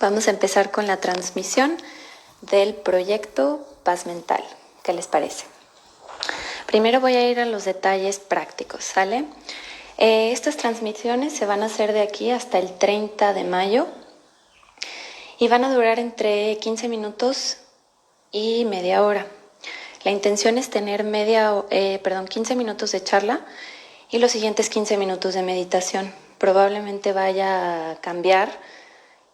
Vamos a empezar con la transmisión del proyecto Paz Mental. ¿Qué les parece? Primero voy a ir a los detalles prácticos, ¿sale? Estas transmisiones se van a hacer de aquí hasta el 30 de mayo y van a durar entre 15 minutos y media hora. La intención es tener 15 minutos de charla y los siguientes 15 minutos de meditación. Probablemente vaya a cambiar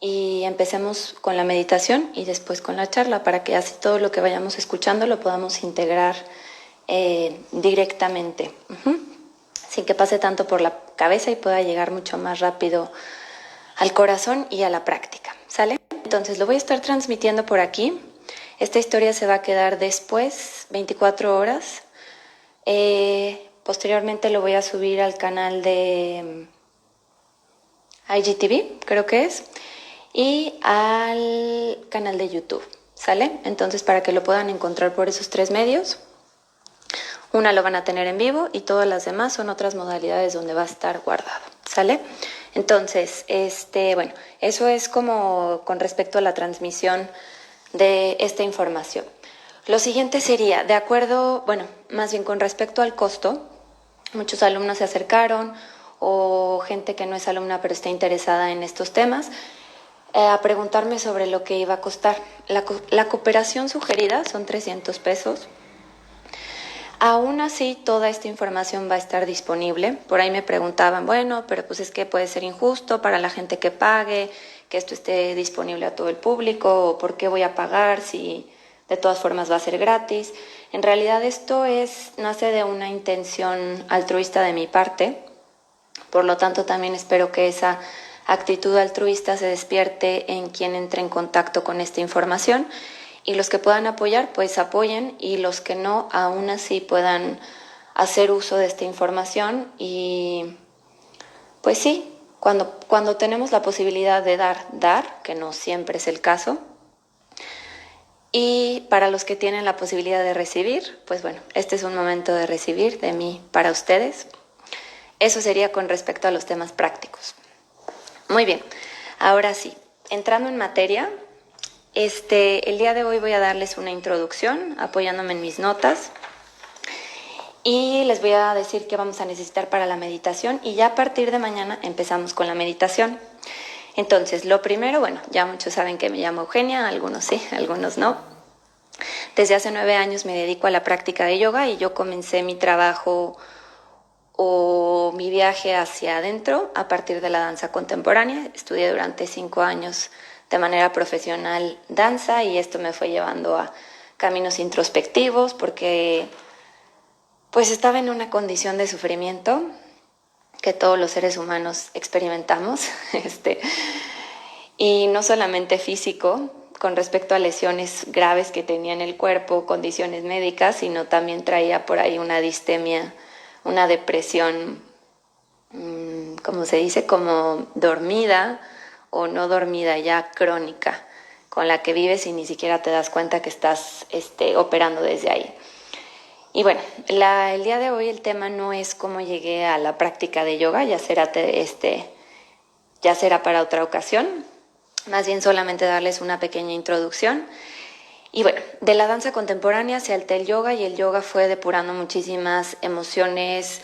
y empecemos con la meditación y después con la charla para que así todo lo que vayamos escuchando lo podamos integrar directamente, sin que pase tanto por la cabeza y pueda llegar mucho más rápido al corazón y a la práctica, ¿sale? Entonces lo voy a estar transmitiendo por aquí. Esta historia se va a quedar después, 24 horas. Posteriormente lo voy a subir al canal de IGTV, creo que es, y al canal de YouTube, ¿sale? Entonces, para que lo puedan encontrar por esos 3 medios, una lo van a tener en vivo y todas las demás son otras modalidades donde va a estar guardado, ¿sale? Entonces, bueno, eso es como con respecto a la transmisión de esta información. Lo siguiente sería, de acuerdo, bueno, más bien con respecto al costo, muchos alumnos se acercaron o gente que no es alumna pero está interesada en estos temas, a preguntarme sobre lo que iba a costar. La cooperación sugerida son 300 pesos. Aún así, toda esta información va a estar disponible. Por ahí me preguntaban, bueno, pero pues es que puede ser injusto para la gente que pague, que esto esté disponible a todo el público, o por qué voy a pagar si de todas formas va a ser gratis. En realidad esto nace de una intención altruista de mi parte. Por lo tanto, también espero que esa actitud altruista se despierte en quien entre en contacto con esta información, y los que puedan apoyar, pues apoyen, y los que no, aún así puedan hacer uso de esta información. Y pues sí, cuando tenemos la posibilidad de dar, que no siempre es el caso, y para los que tienen la posibilidad de recibir, pues bueno, este es un momento de recibir de mí para ustedes. Eso sería con respecto a los temas prácticos. Muy bien, ahora sí, entrando en materia, el día de hoy voy a darles una introducción apoyándome en mis notas y les voy a decir qué vamos a necesitar para la meditación, y ya a partir de mañana empezamos con la meditación. Entonces, lo primero, bueno, ya muchos saben que me llamo Eugenia, algunos sí, algunos no. Desde hace 9 años me dedico a la práctica de yoga y yo comencé mi trabajo o mi viaje hacia adentro a partir de la danza contemporánea. Estudié durante 5 años de manera profesional danza y esto me fue llevando a caminos introspectivos porque pues estaba en una condición de sufrimiento que todos los seres humanos experimentamos, y no solamente físico, con respecto a lesiones graves que tenía en el cuerpo, condiciones médicas, sino también traía por ahí una distemia, una depresión, ¿cómo se dice? Como dormida o no dormida, ya crónica, con la que vives y ni siquiera te das cuenta que estás operando desde ahí. Y bueno, el día de hoy el tema no es cómo llegué a la práctica de yoga, ya será para otra ocasión, más bien solamente darles una pequeña introducción. Y bueno, de la danza contemporánea salté el yoga, y el yoga fue depurando muchísimas emociones,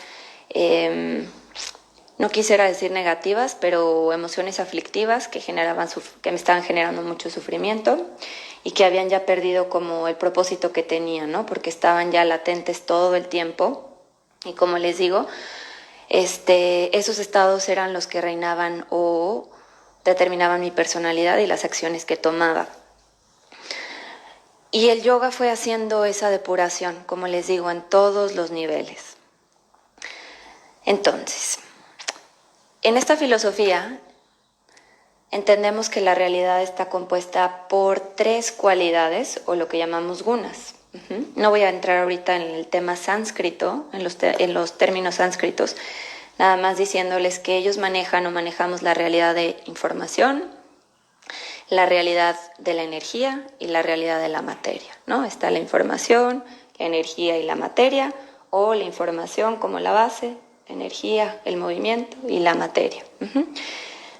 no quisiera decir negativas, pero emociones aflictivas que me estaban generando mucho sufrimiento y que habían ya perdido como el propósito que tenían, ¿no? Porque estaban ya latentes todo el tiempo. Y como les digo, esos estados eran los que reinaban o determinaban mi personalidad y las acciones que tomaba. Y el yoga fue haciendo esa depuración, como les digo, en todos los niveles. Entonces, en esta filosofía entendemos que la realidad está compuesta por 3 cualidades, o lo que llamamos gunas. No voy a entrar ahorita en el tema sánscrito, en los términos sánscritos, nada más diciéndoles que ellos manejan o manejamos la realidad de información, la realidad de la energía y la realidad de la materia, ¿no? Está la información, la energía y la materia, o la información como la base, la energía, el movimiento y la materia.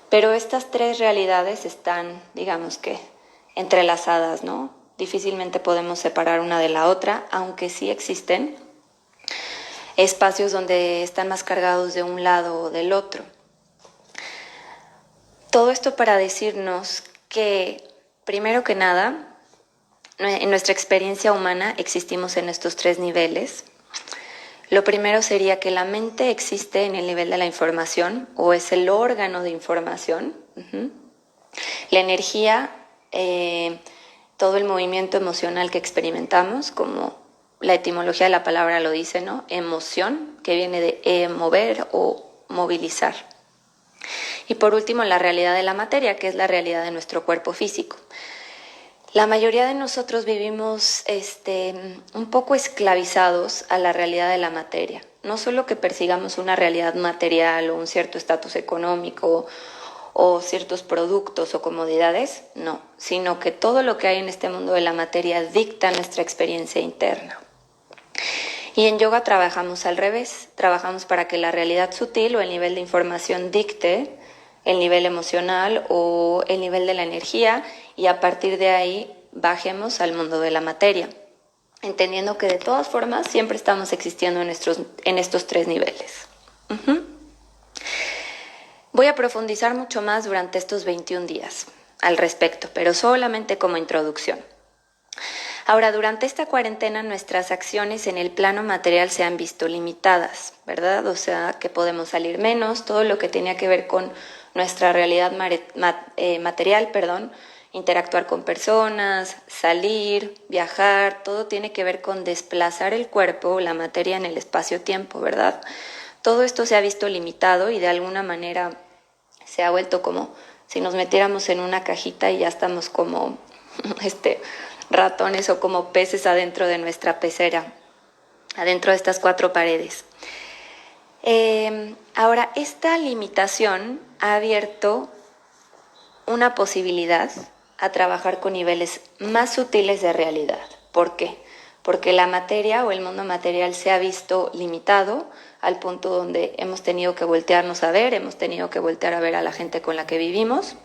Pero estas tres realidades están, digamos que, entrelazadas, ¿no? Difícilmente podemos separar una de la otra, aunque sí existen espacios donde están más cargados de un lado o del otro. Todo esto para decirnos que, primero que nada, en nuestra experiencia humana existimos en estos tres niveles. Lo primero sería que la mente existe en el nivel de la información, o es el órgano de información. La energía, todo el movimiento emocional que experimentamos, como la etimología de la palabra lo dice, ¿no? Emoción, que viene de mover o movilizar. Y por último, la realidad de la materia, que es la realidad de nuestro cuerpo físico. La mayoría de nosotros vivimos un poco esclavizados a la realidad de la materia. No solo que persigamos una realidad material o un cierto estatus económico o ciertos productos o comodidades, no, sino que todo lo que hay en este mundo de la materia dicta nuestra experiencia interna. Y en yoga trabajamos al revés, trabajamos para que la realidad sutil o el nivel de información dicte el nivel emocional o el nivel de la energía, y a partir de ahí bajemos al mundo de la materia, entendiendo que de todas formas siempre estamos existiendo en estos tres niveles. Voy a profundizar mucho más durante estos 21 días al respecto, pero solamente como introducción. Ahora, durante esta cuarentena nuestras acciones en el plano material se han visto limitadas, ¿verdad? O sea, que podemos salir menos, todo lo que tenía que ver con nuestra realidad material, interactuar con personas, salir, viajar, todo tiene que ver con desplazar el cuerpo, la materia en el espacio-tiempo, ¿verdad? Todo esto se ha visto limitado y de alguna manera se ha vuelto como si nos metiéramos en una cajita y ya estamos como ratones o como peces adentro de nuestra pecera, adentro de estas cuatro paredes. Ahora, esta limitación ha abierto una posibilidad a trabajar con niveles más sutiles de realidad. ¿Por qué? Porque la materia o el mundo material se ha visto limitado al punto donde hemos tenido que voltearnos a ver, hemos tenido que voltear a ver a la gente con la que vivimos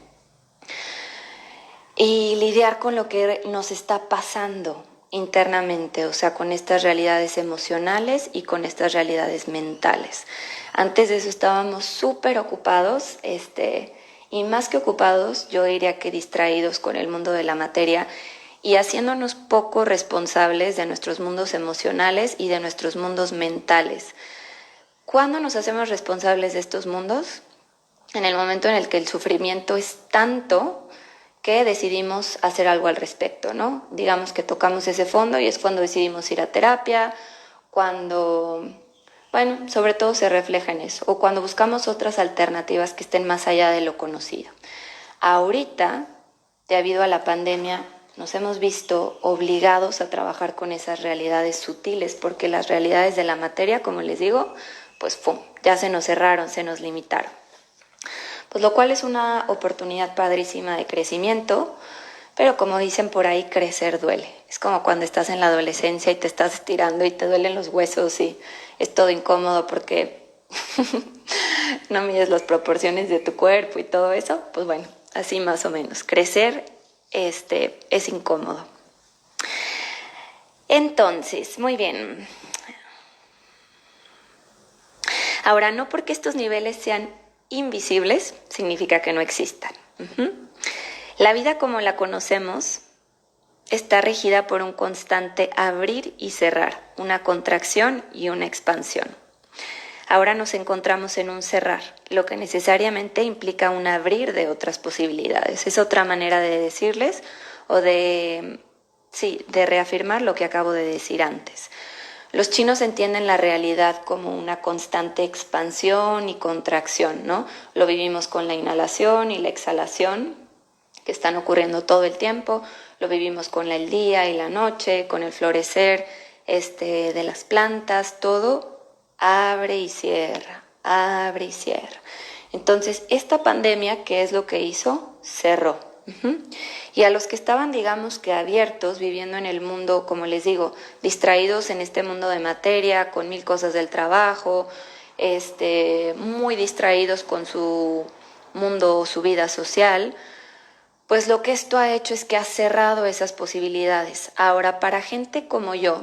y lidiar con lo que nos está pasando internamente, o sea, con estas realidades emocionales y con estas realidades mentales. Antes de eso estábamos súper ocupados, y más que ocupados, yo diría que distraídos con el mundo de la materia y haciéndonos poco responsables de nuestros mundos emocionales y de nuestros mundos mentales. ¿Cuándo nos hacemos responsables de estos mundos? En el momento en el que el sufrimiento es tanto que decidimos hacer algo al respecto, ¿no? Digamos que tocamos ese fondo y es cuando decidimos ir a terapia, cuando, sobre todo se refleja en eso, o cuando buscamos otras alternativas que estén más allá de lo conocido. Ahorita, debido a la pandemia, nos hemos visto obligados a trabajar con esas realidades sutiles, porque las realidades de la materia, como les digo, pues ya se nos cerraron, se nos limitaron. Pues lo cual es una oportunidad padrísima de crecimiento, pero como dicen por ahí, crecer duele. Es como cuando estás en la adolescencia y te estás estirando y te duelen los huesos y es todo incómodo porque no mides las proporciones de tu cuerpo y todo eso. Pues bueno, así más o menos. Crecer es incómodo. Entonces, muy bien. Ahora, no porque estos niveles sean invisibles, significa que no existan. La vida como la conocemos está regida por un constante abrir y cerrar, una contracción y una expansión. Ahora nos encontramos en un cerrar, lo que necesariamente implica un abrir de otras posibilidades. Es otra manera de decirles o de reafirmar lo que acabo de decir antes. Los chinos entienden la realidad como una constante expansión y contracción, ¿no? Lo vivimos con la inhalación y la exhalación, que están ocurriendo todo el tiempo. Lo vivimos con el día y la noche, con el florecer de las plantas, todo abre y cierra, abre y cierra. Entonces, esta pandemia, ¿qué es lo que hizo? Cerró. Y a los que estaban, digamos que abiertos, viviendo en el mundo, como les digo, distraídos en este mundo de materia, con mil cosas del trabajo, muy distraídos con su mundo o su vida social, pues lo que esto ha hecho es que ha cerrado esas posibilidades. Ahora, para gente como yo,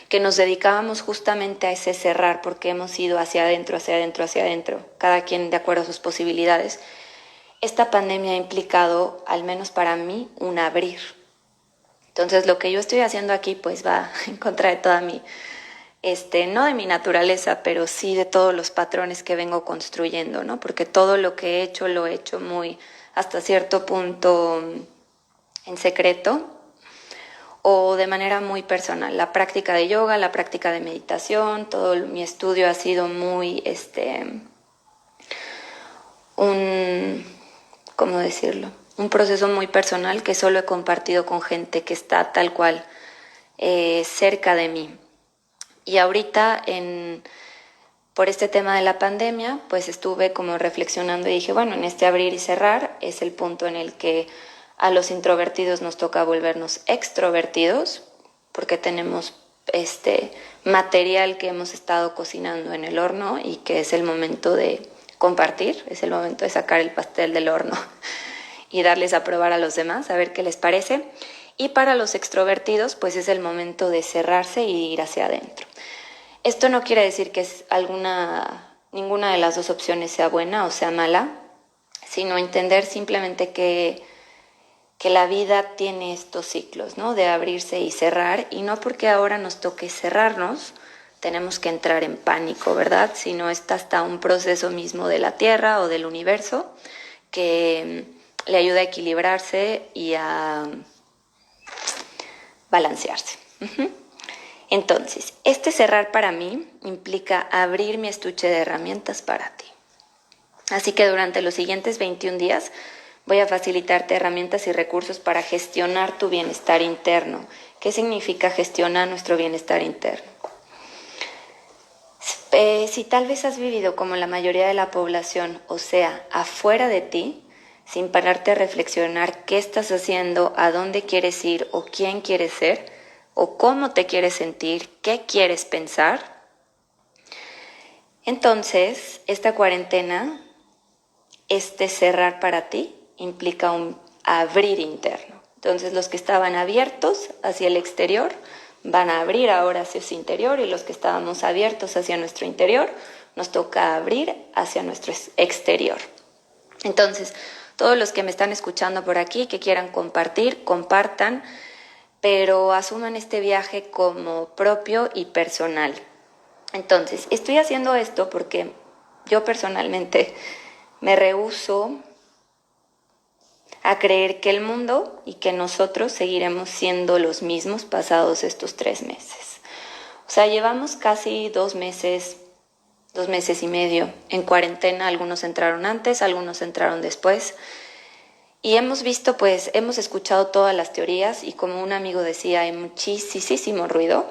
que nos dedicábamos justamente a ese cerrar porque hemos ido hacia adentro, hacia adentro, hacia adentro, cada quien de acuerdo a sus posibilidades, esta pandemia ha implicado, al menos para mí, un abrir. Entonces lo que yo estoy haciendo aquí pues va en contra de toda mi, no de mi naturaleza, pero sí de todos los patrones que vengo construyendo, ¿no? Porque todo lo que he hecho lo he hecho muy, hasta cierto punto, en secreto o de manera muy personal. La práctica de yoga, la práctica de meditación, todo mi estudio ha sido muy, ¿cómo decirlo? Un proceso muy personal que solo he compartido con gente que está tal cual cerca de mí. Y ahorita por este tema de la pandemia, pues estuve como reflexionando y dije, bueno, en este abrir y cerrar es el punto en el que a los introvertidos nos toca volvernos extrovertidos, porque tenemos material que hemos estado cocinando en el horno y que es el momento de compartir, es el momento de sacar el pastel del horno y darles a probar a los demás, a ver qué les parece. Y para los extrovertidos, pues es el momento de cerrarse y ir hacia adentro. Esto no quiere decir que ninguna de las dos opciones sea buena o sea mala, sino entender simplemente que la vida tiene estos ciclos, ¿no? De abrirse y cerrar, y no porque ahora nos toque cerrarnos, tenemos que entrar en pánico, ¿verdad? Sino está hasta un proceso mismo de la Tierra o del universo que le ayuda a equilibrarse y a balancearse. Entonces, este cerrar para mí implica abrir mi estuche de herramientas para ti. Así que durante los siguientes 21 días voy a facilitarte herramientas y recursos para gestionar tu bienestar interno. ¿Qué significa gestionar nuestro bienestar interno? Si tal vez has vivido como la mayoría de la población, o sea, afuera de ti, sin pararte a reflexionar qué estás haciendo, a dónde quieres ir o quién quieres ser, o cómo te quieres sentir, qué quieres pensar, entonces esta cuarentena, este cerrar para ti, implica un abrir interno. Entonces los que estaban abiertos hacia el exterior van a abrir ahora hacia su interior, y los que estábamos abiertos hacia nuestro interior nos toca abrir hacia nuestro exterior. Entonces, todos los que me están escuchando por aquí, que quieran compartir, compartan, pero asuman este viaje como propio y personal. Entonces, estoy haciendo esto porque yo personalmente me rehúso a creer que el mundo y que nosotros seguiremos siendo los mismos pasados estos 3 meses. O sea, llevamos casi 2 meses, 2 meses y medio en cuarentena. Algunos entraron antes, algunos entraron después. Y hemos visto, pues, hemos escuchado todas las teorías, y como un amigo decía, hay muchísimo ruido,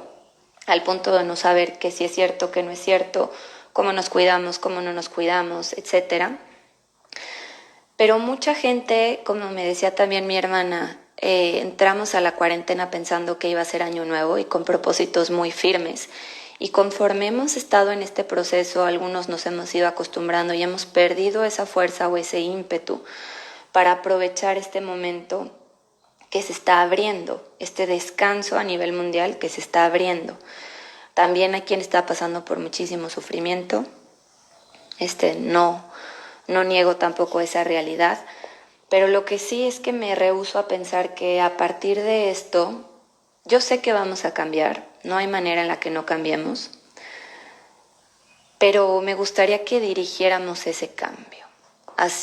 al punto de no saber qué sí es cierto, qué no es cierto, cómo nos cuidamos, cómo no nos cuidamos, etcétera. Pero mucha gente, como me decía también mi hermana, entramos a la cuarentena pensando que iba a ser año nuevo y con propósitos muy firmes. Y conforme hemos estado en este proceso, algunos nos hemos ido acostumbrando y hemos perdido esa fuerza o ese ímpetu para aprovechar este momento que se está abriendo, este descanso a nivel mundial que se está abriendo. También hay quien está pasando por muchísimo sufrimiento. No niego tampoco esa realidad, pero lo que sí es que me rehúso a pensar que a partir de esto, yo sé que vamos a cambiar, no hay manera en la que no cambiemos, pero me gustaría que dirigiéramos ese cambio.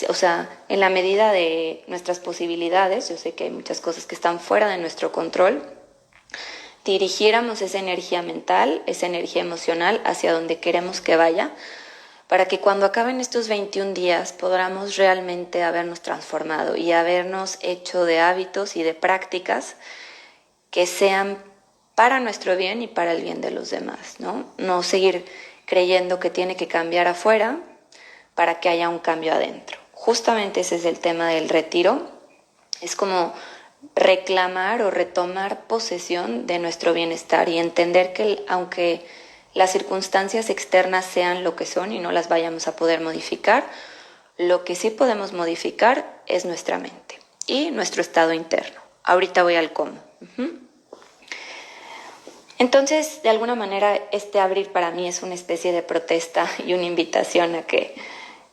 O sea, en la medida de nuestras posibilidades, yo sé que hay muchas cosas que están fuera de nuestro control, dirigiéramos esa energía mental, esa energía emocional hacia donde queremos que vaya, para que cuando acaben estos 21 días podamos realmente habernos transformado y habernos hecho de hábitos y de prácticas que sean para nuestro bien y para el bien de los demás, ¿no? No seguir creyendo que tiene que cambiar afuera para que haya un cambio adentro. Justamente ese es el tema del retiro. Es como reclamar o retomar posesión de nuestro bienestar y entender que aunque las circunstancias externas sean lo que son y no las vayamos a poder modificar, Lo que sí podemos modificar es nuestra mente y nuestro estado interno. Ahorita voy al cómo. Entonces, de alguna manera, este abrir para mí es una especie de protesta y una invitación a que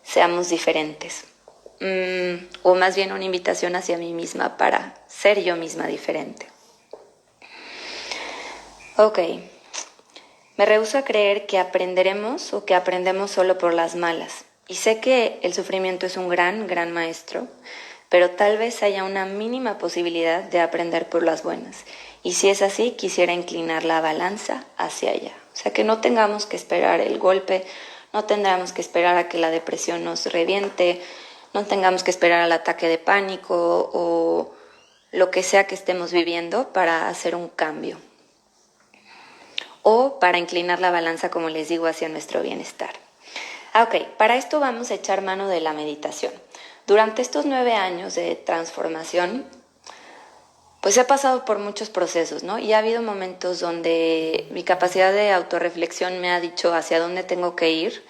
seamos diferentes. O más bien una invitación hacia mí misma para ser yo misma diferente. Ok. Me rehúso a creer que aprenderemos o que aprendemos solo por las malas. Y sé que el sufrimiento es un gran, gran maestro, pero tal vez haya una mínima posibilidad de aprender por las buenas. Y si es así, quisiera inclinar la balanza hacia allá. O sea, que no tengamos que esperar el golpe, no tendremos que esperar a que la depresión nos reviente, no tengamos que esperar al ataque de pánico o lo que sea que estemos viviendo para hacer un cambio. O para inclinar la balanza, como les digo, hacia nuestro bienestar. Ok, para esto vamos a echar mano de la meditación. Durante estos 9 años de transformación, pues he pasado por muchos procesos, ¿no? Y ha habido momentos donde mi capacidad de autorreflexión me ha dicho hacia dónde tengo que ir,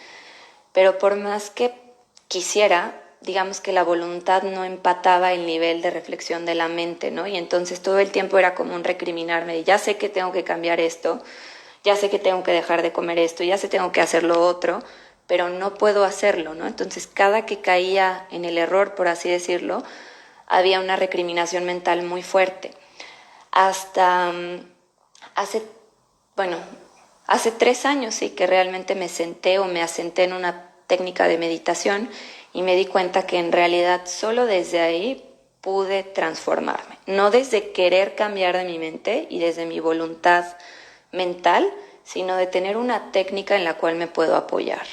pero por más que quisiera, digamos que la voluntad no empataba el nivel de reflexión de la mente, ¿no? Y entonces todo el tiempo era como un recriminarme de ya sé que tengo que cambiar esto, ya sé que tengo que dejar de comer esto, ya sé que tengo que hacer lo otro, pero no puedo hacerlo, ¿no? Entonces cada que caía en el error, por así decirlo, había una recriminación mental muy fuerte. Hasta hace 3 años sí que realmente me senté o me asenté en una técnica de meditación y me di cuenta que en realidad solo desde ahí pude transformarme, no desde querer cambiar de mi mente y desde mi voluntad mental, sino de tener una técnica en la cual me puedo apoyar.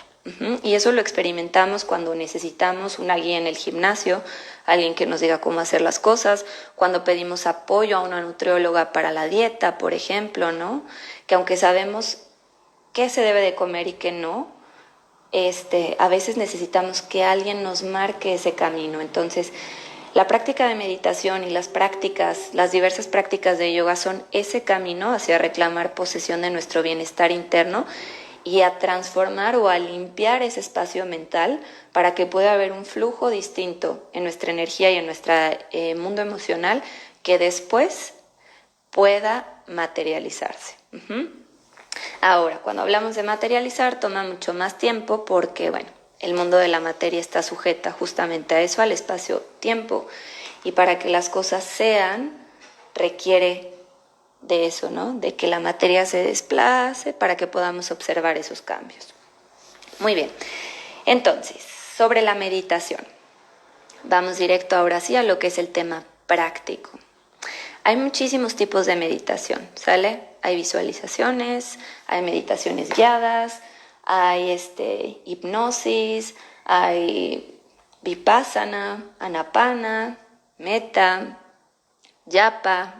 Y eso lo experimentamos cuando necesitamos una guía en el gimnasio, alguien que nos diga cómo hacer las cosas, cuando pedimos apoyo a una nutrióloga para la dieta, por ejemplo, ¿no? Que aunque sabemos qué se debe de comer y qué no, a veces necesitamos que alguien nos marque ese camino. Entonces, la práctica de meditación y las diversas prácticas de yoga son ese camino hacia reclamar posesión de nuestro bienestar interno y a transformar o a limpiar ese espacio mental para que pueda haber un flujo distinto en nuestra energía y en nuestro mundo emocional que después pueda materializarse. Ahora, cuando hablamos de materializar toma mucho más tiempo porque, bueno, el mundo de la materia está sujeta justamente a eso, al espacio-tiempo, y para que las cosas sean, requiere de eso, ¿no? De que la materia se desplace para que podamos observar esos cambios. Muy bien, entonces, sobre la meditación. Vamos directo ahora sí a lo que es el tema práctico. Hay muchísimos tipos de meditación, ¿sale? Hay visualizaciones, hay meditaciones guiadas, hay hipnosis, hay vipassana, anapana, metta, japa,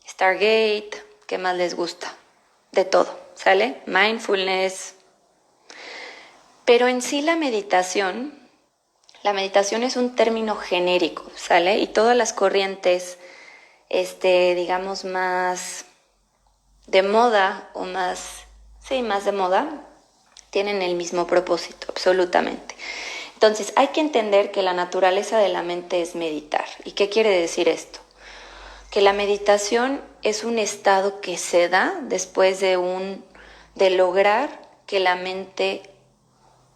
Stargate, ¿qué más les gusta? De todo, ¿sale? Mindfulness. Pero en sí la meditación es un término genérico, ¿sale? Y todas las corrientes, digamos, más de moda o más de moda, tienen el mismo propósito, absolutamente. Entonces, hay que entender que la naturaleza de la mente es meditar. ¿Y qué quiere decir esto? Que la meditación es un estado que se da después de lograr que la mente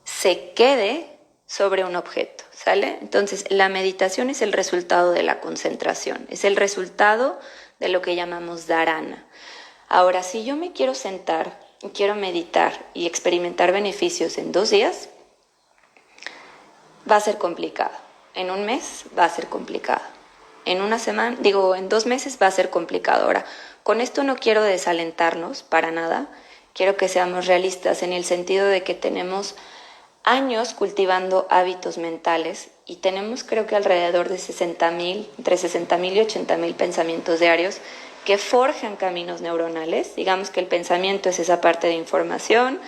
se quede sobre un objeto, ¿sale? Entonces, la meditación es el resultado de la concentración, es el resultado de lo que llamamos dharana. Ahora, si yo me quiero sentar y quiero meditar y experimentar beneficios en 2 días, va a ser complicado. En un mes va a ser complicado. En 2 meses va a ser complicado. Ahora, con esto no quiero desalentarnos para nada. Quiero que seamos realistas en el sentido de que tenemos años cultivando hábitos mentales y tenemos creo que alrededor de entre 60,000 y 80,000 pensamientos diarios que forjan caminos neuronales. Digamos que el pensamiento es esa parte de información,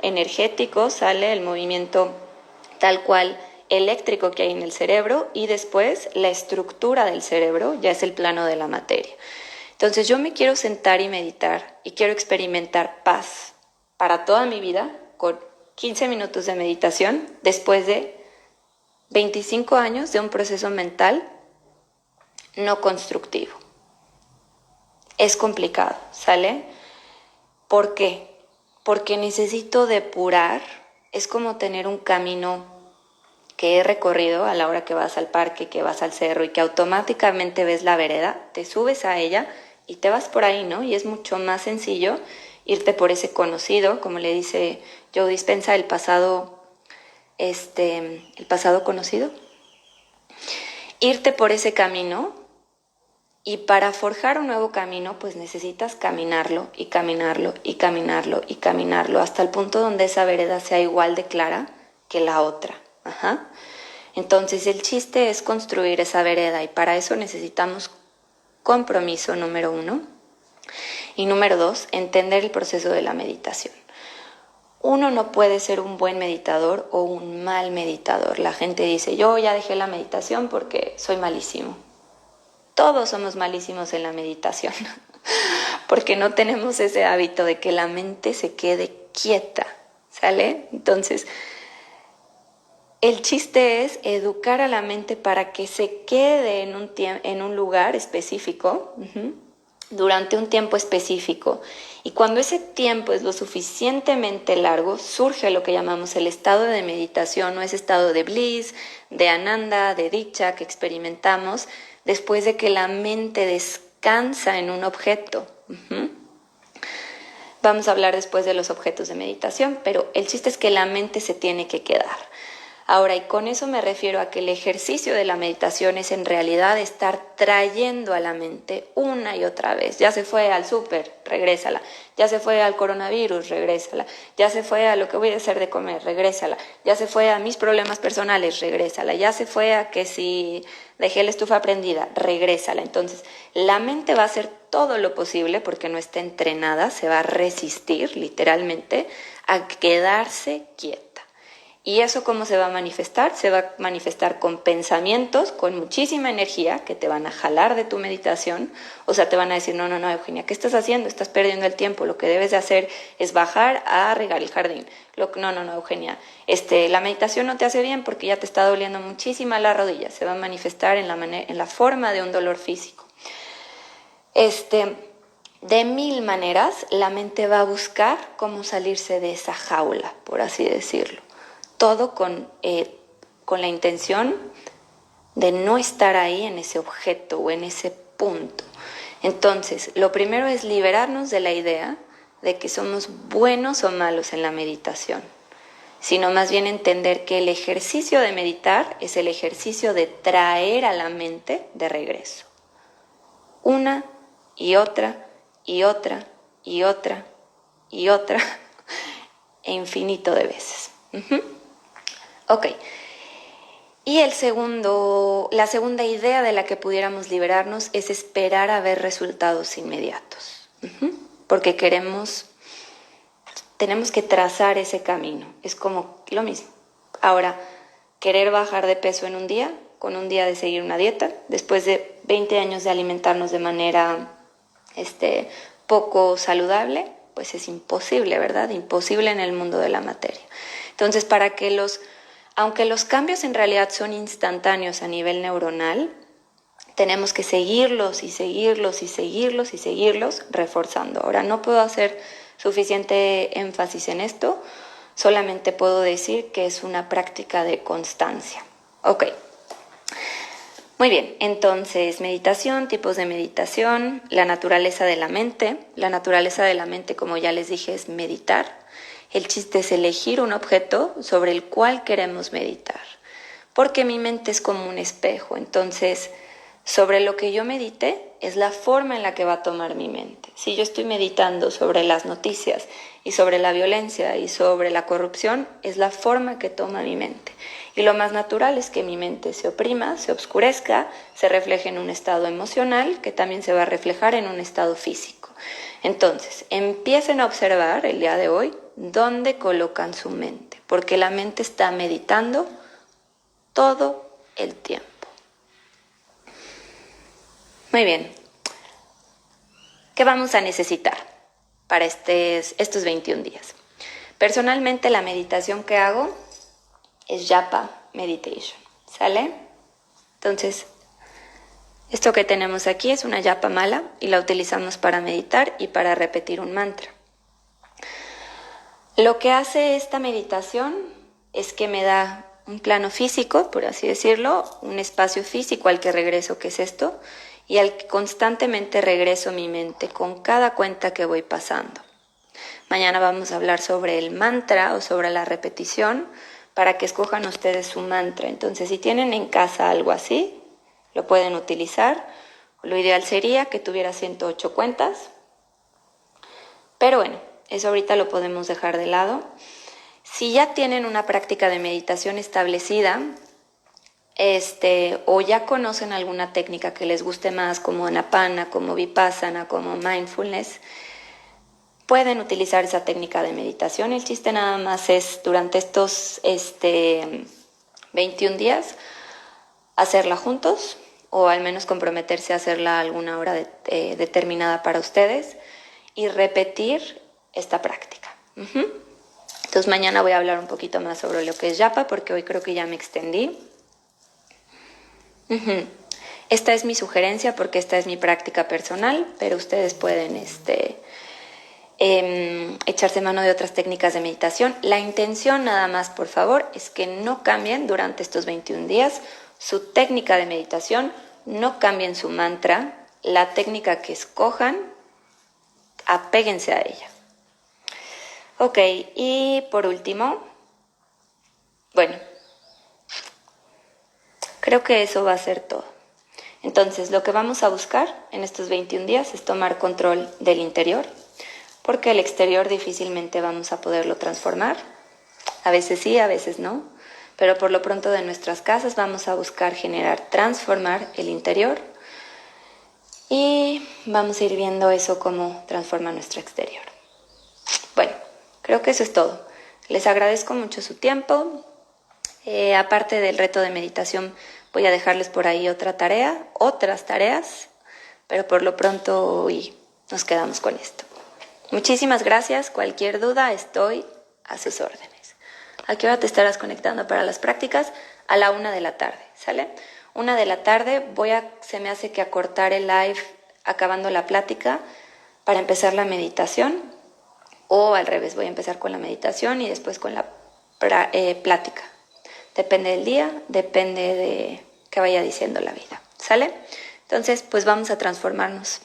energético, sale el movimiento tal cual eléctrico que hay en el cerebro y después la estructura del cerebro ya es el plano de la materia. Entonces yo me quiero sentar y meditar y quiero experimentar paz para toda mi vida con 15 minutos de meditación después de 25 años de un proceso mental no constructivo. Es complicado, ¿sale? ¿Por qué? Porque necesito depurar. Es como tener un camino que he recorrido a la hora que vas al parque, que vas al cerro y que automáticamente ves la vereda, te subes a ella y te vas por ahí, ¿no? Y es mucho más sencillo irte por ese conocido, como le dice Joe Dispenza, el pasado conocido. Irte por ese camino, y para forjar un nuevo camino, pues necesitas caminarlo y caminarlo y caminarlo y caminarlo hasta el punto donde esa vereda sea igual de clara que la otra. Ajá. Entonces el chiste es construir esa vereda y para eso necesitamos compromiso, número 1. Y número 2, entender el proceso de la meditación. Uno no puede ser un buen meditador o un mal meditador. La gente dice, yo ya dejé la meditación porque soy malísimo. Todos somos malísimos en la meditación, porque no tenemos ese hábito de que la mente se quede quieta, ¿sale? Entonces, el chiste es educar a la mente para que se quede en un lugar específico, durante un tiempo específico. Y cuando ese tiempo es lo suficientemente largo, surge lo que llamamos el estado de meditación, o ese estado de bliss, de ananda, de dicha que experimentamos después de que la mente descansa en un objeto. Vamos a hablar después de los objetos de meditación, pero el chiste es que la mente se tiene que quedar. Ahora, y con eso me refiero a que el ejercicio de la meditación es en realidad estar trayendo a la mente una y otra vez. Ya se fue al súper, regrésala. Ya se fue al coronavirus, regrésala. Ya se fue a lo que voy a hacer de comer, regrésala. Ya se fue a mis problemas personales, regrésala. Ya se fue a que si dejé la estufa prendida, regrésala. Entonces, la mente va a hacer todo lo posible porque no está entrenada, se va a resistir literalmente a quedarse quieta. ¿Y eso cómo se va a manifestar? Se va a manifestar con pensamientos, con muchísima energía que te van a jalar de tu meditación. O sea, te van a decir, no, Eugenia, ¿qué estás haciendo? Estás perdiendo el tiempo. Lo que debes de hacer es bajar a regar el jardín. No, Eugenia, la meditación no te hace bien porque ya te está doliendo muchísima la rodilla. Se va a manifestar en la forma de un dolor físico. De mil maneras, la mente va a buscar cómo salirse de esa jaula, por así decirlo. Todo con la intención de no estar ahí en ese objeto o en ese punto. Entonces, lo primero es liberarnos de la idea de que somos buenos o malos en la meditación, sino más bien entender que el ejercicio de meditar es el ejercicio de traer a la mente de regreso. Una y otra y otra y otra y otra e infinito de veces. Ok, y la segunda idea de la que pudiéramos liberarnos es esperar a ver resultados inmediatos, porque tenemos que trazar ese camino, es como lo mismo. Ahora, querer bajar de peso en un día, con un día de seguir una dieta, después de 20 años de alimentarnos de manera poco saludable, pues es imposible, ¿verdad? Imposible en el mundo de la materia. Entonces, aunque los cambios en realidad son instantáneos a nivel neuronal, tenemos que seguirlos y seguirlos y seguirlos y seguirlos reforzando. Ahora, no puedo hacer suficiente énfasis en esto, solamente puedo decir que es una práctica de constancia. Ok. Muy bien, entonces meditación, tipos de meditación, la naturaleza de la mente. La naturaleza de la mente, como ya les dije, es meditar. El chiste es elegir un objeto sobre el cual queremos meditar, porque mi mente es como un espejo. Entonces, sobre lo que yo medite es la forma en la que va a tomar mi mente. Si yo estoy meditando sobre las noticias y sobre la violencia y sobre la corrupción, es la forma que toma mi mente. Y lo más natural es que mi mente se oprima, se obscurezca, se refleje en un estado emocional que también se va a reflejar en un estado físico. Entonces, empiecen a observar el día de hoy dónde colocan su mente, porque la mente está meditando todo el tiempo. Muy bien. ¿Qué vamos a necesitar para estos 21 días? Personalmente, la meditación que hago es Japa Meditation, ¿Sale? Entonces, esto que tenemos aquí es una yapa mala y la utilizamos para meditar y para repetir un mantra. Lo que hace esta meditación es que me da un plano físico, por así decirlo, un espacio físico al que regreso, que es esto, y al que constantemente regreso mi mente con cada cuenta que voy pasando. Mañana vamos a hablar sobre el mantra o sobre la repetición para que escojan ustedes su mantra. Entonces, si tienen en casa algo así, lo pueden utilizar. Lo ideal sería que tuviera 108 cuentas, pero bueno, eso ahorita lo podemos dejar de lado. Si ya tienen una práctica de meditación establecida, o ya conocen alguna técnica que les guste más, como Anapana, como Vipassana, como Mindfulness, pueden utilizar esa técnica de meditación. El chiste nada más es durante estos 21 días hacerla juntos, o al menos comprometerse a hacerla a alguna hora determinada para ustedes y repetir esta práctica. Entonces mañana voy a hablar un poquito más sobre lo que es Japa, porque hoy creo que ya me extendí. Esta es mi sugerencia porque esta es mi práctica personal, pero ustedes pueden echarse mano de otras técnicas de meditación. La intención nada más, por favor, es que no cambien durante estos 21 días su técnica de meditación, no cambien su mantra, la técnica que escojan, apéguense a ella. Ok, y por último, bueno, creo que eso va a ser todo. Entonces, lo que vamos a buscar en estos 21 días es tomar control del interior, porque el exterior difícilmente vamos a poderlo transformar. A veces sí, a veces no, pero por lo pronto de nuestras casas vamos a buscar transformar el interior y vamos a ir viendo eso cómo transforma nuestro exterior. Bueno, creo que eso es todo. Les agradezco mucho su tiempo. Aparte del reto de meditación, voy a dejarles por ahí otras tareas, pero por lo pronto hoy nos quedamos con esto. Muchísimas gracias. Cualquier duda, estoy a sus órdenes. ¿A qué hora te estarás conectando para las prácticas? A la 1:00 p.m, ¿sale? 1:00 p.m, se me hace que acortar el live acabando la plática para empezar la meditación, o al revés, voy a empezar con la meditación y después con la plática. Depende del día, depende de qué vaya diciendo la vida, ¿sale? Entonces, pues vamos a transformarnos.